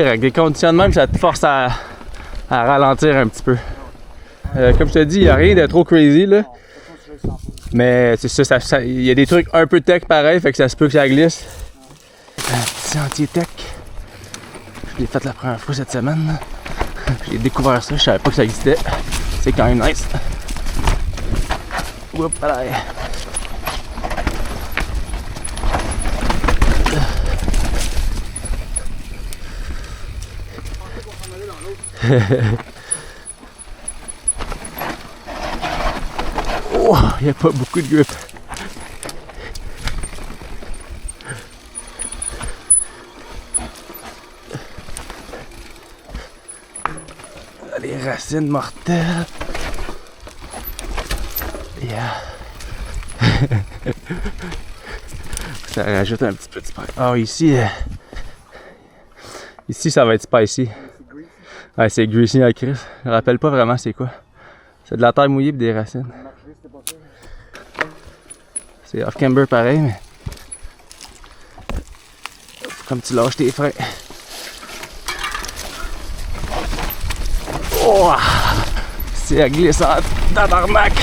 correct. Des conditions de même, ça te force à ralentir un petit peu. Comme je te dis, il n'y a rien de trop crazy là. Mais c'est ça, il y a des trucs un peu tech pareil, fait que ça se peut que ça glisse. Un petit sentier tech. Je l'ai fait la première fois cette semaine. J'ai découvert ça, je savais pas que ça existait. C'est quand même nice. Oups, là. Oh, il n'y a pas beaucoup de grip. Les racines mortelles. Yeah. Ça rajoute un petit peu de spice. Ah, ici, ici ça va être spicy. Ouais, c'est greasy à Chris. Je me rappelle pas vraiment c'est quoi. C'est de la terre mouillée et des racines. C'est off-camber pareil, mais comme tu lâches tes freins. Oh! C'est la glissade tabarnak!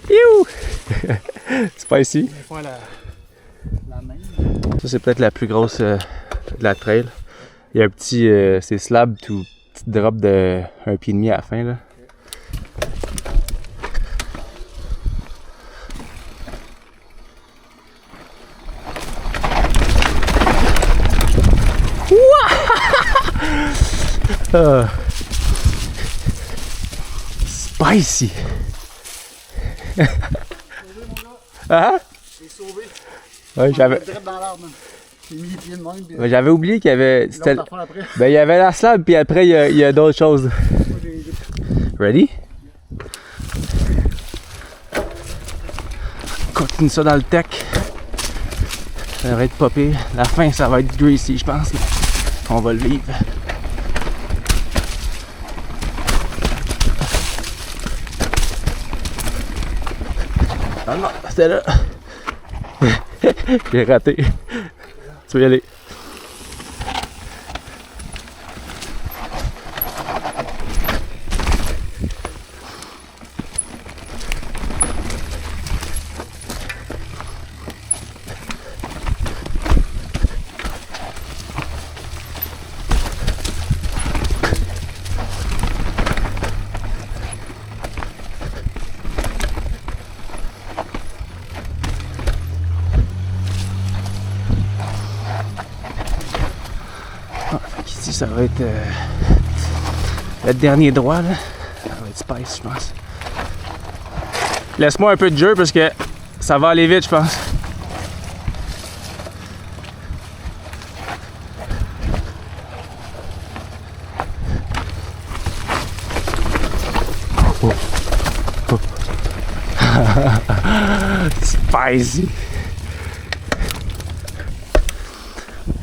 Youh! C'est pas ici. Ça c'est peut-être la plus grosse de la trail. Il y a un petit, c'est slab tout petit drop de 1,5 pied à la fin là. Spicy. Ah? J'ai sauvé. Ouais, j'avais. J'avais oublié qu'il y avait. Ben, il y avait la slab, puis après, il y a d'autres choses. Ready? Continue ça dans le tech. Ça va être popé. La fin, ça va être greasy, je pense. On va le vivre. Ah non, c'était là. J'ai raté. Tu peux y aller. Ici, ça va être le dernier droit, là. Ça va être spice, je pense. Laisse-moi un peu de jeu parce que ça va aller vite, je pense. Oh. Oh. Spicy.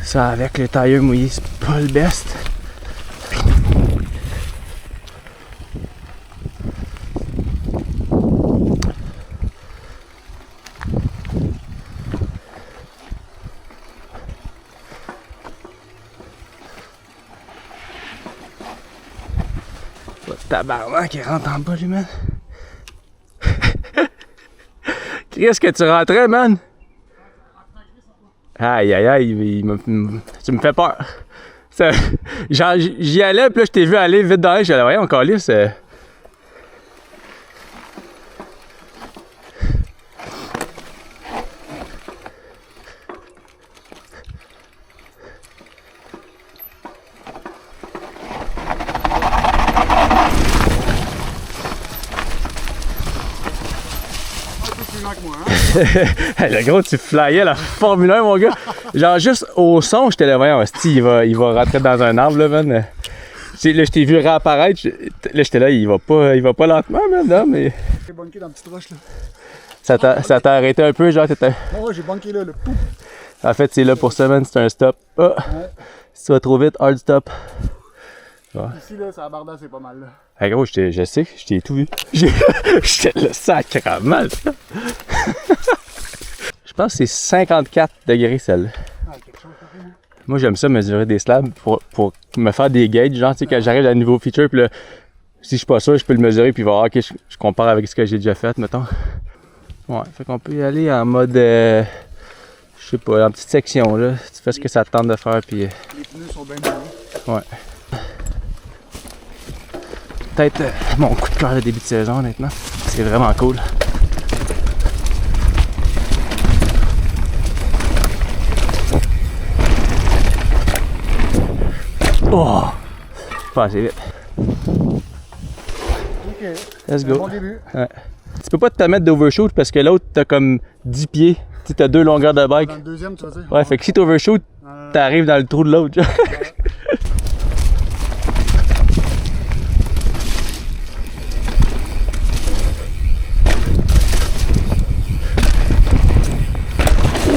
Ça avec le tailleur mouillé, c'est pas le best. Tabarnak qui rentre en bas lui, man. Qu'est-ce que tu rentrais, man? Aïe aïe aïe, tu me fais peur. J'y allais, puis là je t'ai vu aller vite dans l'air, j'allais, voyons, encore là, c'est... Le gros, tu flyais la Formule 1, mon gars. Genre, juste au son, j'étais là, voyons, il va rentrer dans un arbre, là, man. Là, je t'ai vu réapparaître. Là, j'étais là, il va pas lentement, man, là, mais... J'ai bunké dans la petite roche, là. Ça t'a arrêté un peu, genre, t'étais... Ouais, j'ai bunké là, pouf. En fait, c'est là pour ça, man, c'est un stop. Oh. Ouais. Si tu vas trop vite, hard stop. Ouais. Ici, là, ça abordant, c'est pas mal, là. Hey gros, je sais, je t'ai tout vu. J'étais le sacrement, ça. Je pense que c'est 54 degrés celle-là. Ah, quelque chose, pareil, hein. Moi, j'aime ça mesurer des slabs pour me faire des gauges. Genre, tu sais, quand j'arrive à un nouveau feature, puis là, si je suis pas sûr, je peux le mesurer, puis voir, ok, je compare avec ce que j'ai déjà fait, mettons. Ouais, fait qu'on peut y aller en mode, je sais pas, en petite section, là. Tu fais ce que ça te tente de faire, puis... Les pneus sont bien mouillés. Ouais. Peut-être mon coup de cœur de début de saison, honnêtement. C'est vraiment cool. Oh! Pas assez vite. Ok. Let's go. Bon début. Ouais. Tu peux pas te mettre d'overshoot parce que l'autre, t'as comme 10 pieds. Tu t'as 2 longueurs de bike. Dans le deuxième, tu vas dire? Ouais, fait que si t'overshoot, t'arrives dans le trou de l'autre.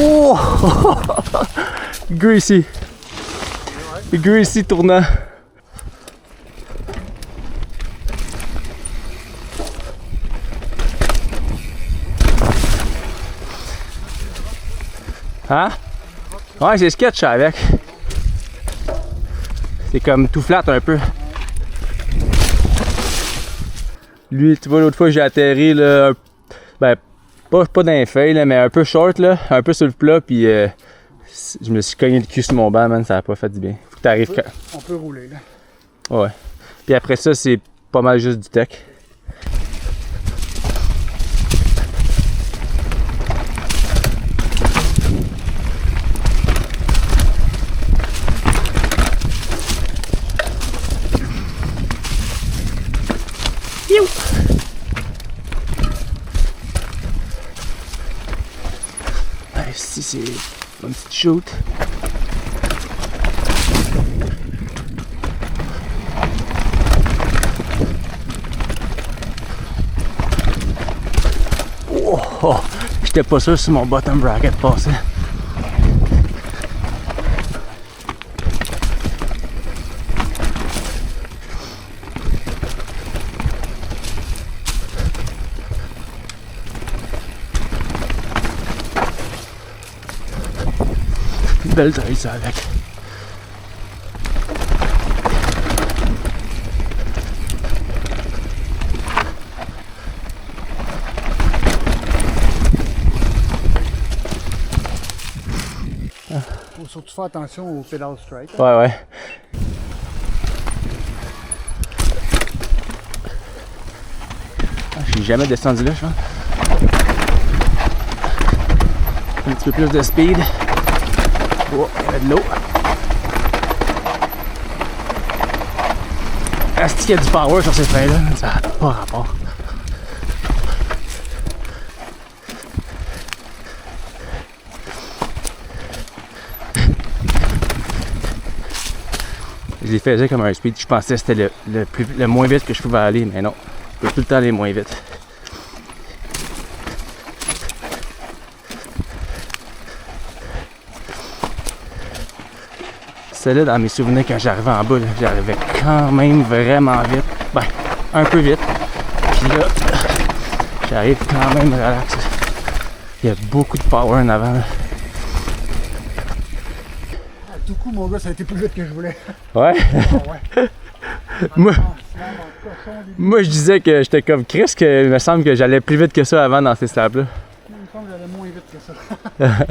Oh! Greasy. Greasy tournant. Hein? Ouais, c'est sketch avec. C'est comme tout flat un peu. Lui, tu vois, l'autre fois, j'ai atterri là, ben, pas dans les feuilles, là, mais un peu short, là, un peu sur le plat, puis je me suis cogné le cul sur mon banc, man, ça a pas fait du bien. Faut que t'arrives quand. On peut rouler, là. Ouais. Puis après ça, c'est pas mal juste du tech. Ici, c'est une petite chute. Oh, j'étais pas sûr si mon bottom bracket passait. Belle taille ça avec. Faut surtout faire attention au pedal strike. Ouais, ouais. Je suis jamais descendu là, je pense. Un petit peu plus de speed. Oh, il y avait de l'eau. Est-ce qu'il y a du power sur ces freins-là? Ça n'a pas rapport. Je les faisais comme un speed. Je pensais que c'était le moins vite que je pouvais aller, mais non. Je peux tout le temps aller moins vite. Celle-là, dans mes souvenirs, quand j'arrivais en bas, j'arrivais quand même vraiment vite. Ben, un peu vite. Puis là, j'arrive quand même relax. Il y a beaucoup de power en avant. Là. Du coup, mon gars, ça a été plus vite que je voulais. Ouais? Ah ouais. Moi, je disais que j'étais comme Chris, que il me semble que j'allais plus vite que ça avant dans ces slabs-là. Il me semble que j'allais moins vite que ça.